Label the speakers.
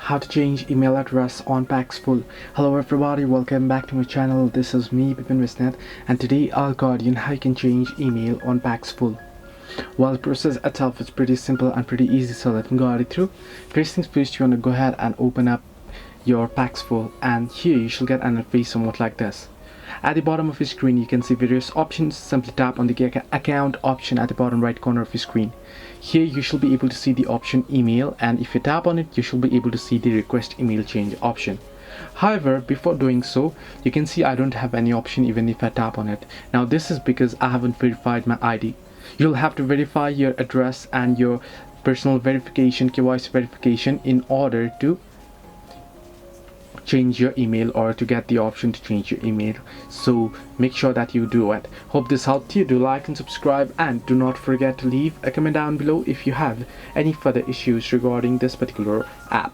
Speaker 1: how to change email address on Paxful. Hello everybody, welcome back to my channel. This is me, Pipin Visnet, and today I'll guide you on how you can change email on Paxful. Well, the process itself is pretty simple and pretty easy, so let me guide it through. First things first, you want to go ahead and open up your Paxful, and here you should get an interface somewhat like this. At the bottom of your screen you can see various options. Simply tap on the account option at the bottom right corner of your screen. Here you should be able to see the option email, and if you tap on it you should be able to see the request email change option. However, before doing so, you can see I don't have any option even if I tap on it. Now this is because I haven't verified my ID. You'll have to verify your address and your personal verification, KYC verification, in order to change your email or to get the option to change your email. So make sure that you do it. Hope this helped you. Do like and subscribe, and do not forget to leave a comment down below if you have any further issues regarding this particular app.